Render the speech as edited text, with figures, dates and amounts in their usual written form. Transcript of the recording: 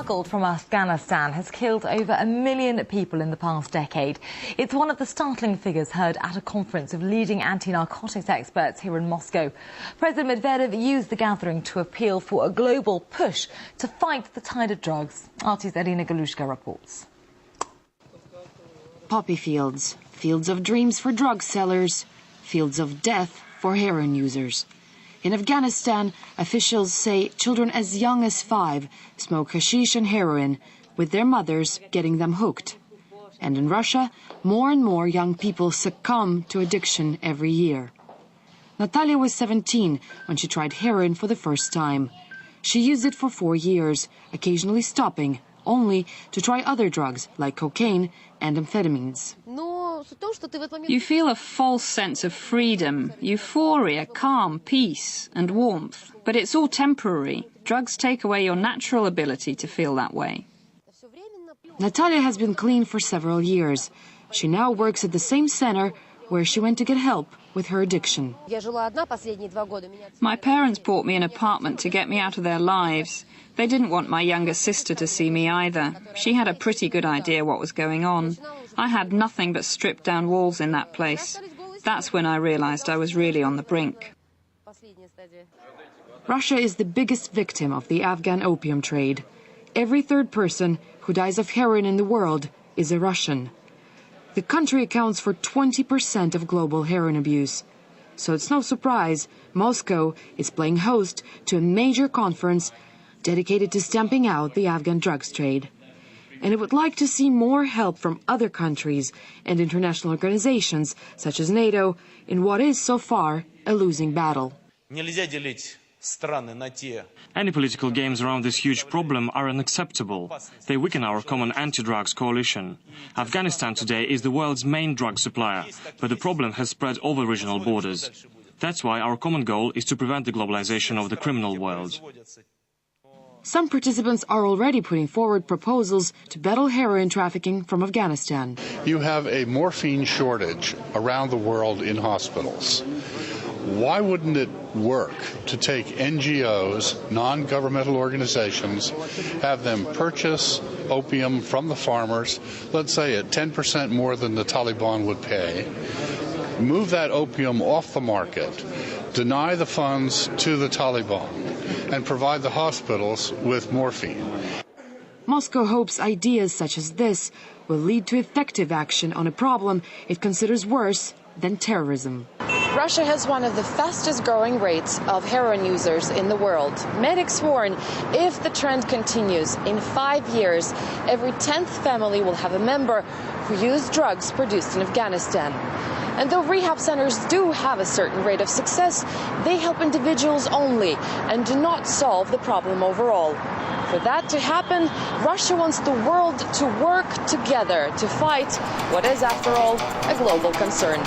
smuggled from Afghanistan has killed over 1 million people in the past decade. It's one of the startling figures heard at a conference of leading anti-narcotics experts here in Moscow. President Medvedev used the gathering to appeal for a global push to fight the tide of drugs. RT's Elena Galushka reports. Poppy fields, fields of dreams for drug sellers, fields of death for heroin users. In Afghanistan, officials say children as young as 5 smoke hashish and heroin, with their mothers getting them hooked. And in Russia, more and more young people succumb to addiction every year. Natalia was 17 when she tried heroin for the first time. She used it for 4 years, occasionally stopping, only to try other drugs like cocaine and amphetamines. You feel a false sense of freedom, euphoria, calm, peace and warmth. But it's all temporary. Drugs take away your natural ability to feel that way. Natalia has been clean for several years. She now works at the same center where she went to get help with her addiction. My parents bought me an apartment to get me out of their lives. They didn't want my younger sister to see me either. She had a pretty good idea what was going on. I had nothing but stripped down walls in that place. That's when I realized I was really on the brink. Russia is the biggest victim of the Afghan opium trade. Every third person who dies of heroin in the world is a Russian. The country accounts for 20% of global heroin abuse. So it's no surprise Moscow is playing host to a major conference dedicated to stamping out the Afghan drugs trade. And it would like to see more help from other countries and international organizations, such as NATO, in what is so far a losing battle. Any political games around this huge problem are unacceptable. They weaken our common anti-drugs coalition. Afghanistan today is the world's main drug supplier, but the problem has spread over regional borders. That's why our common goal is to prevent the globalization of the criminal world. Some participants are already putting forward proposals to battle heroin trafficking from Afghanistan. You have a morphine shortage around the world in hospitals. Why wouldn't it work to take NGOs, non-governmental organizations, have them purchase opium from the farmers, let's say at 10% more than the Taliban would pay, move that opium off the market, deny the funds to the Taliban, and provide the hospitals with morphine. Moscow hopes ideas such as this will lead to effective action on a problem it considers worse than terrorism. Russia has one of the fastest growing rates of heroin users in the world. Medics warn if the trend continues, in 5 years, every 10th family will have a member who used drugs produced in Afghanistan. And though rehab centers do have a certain rate of success, they help individuals only and do not solve the problem overall. For that to happen, Russia wants the world to work together to fight what is, after all, a global concern.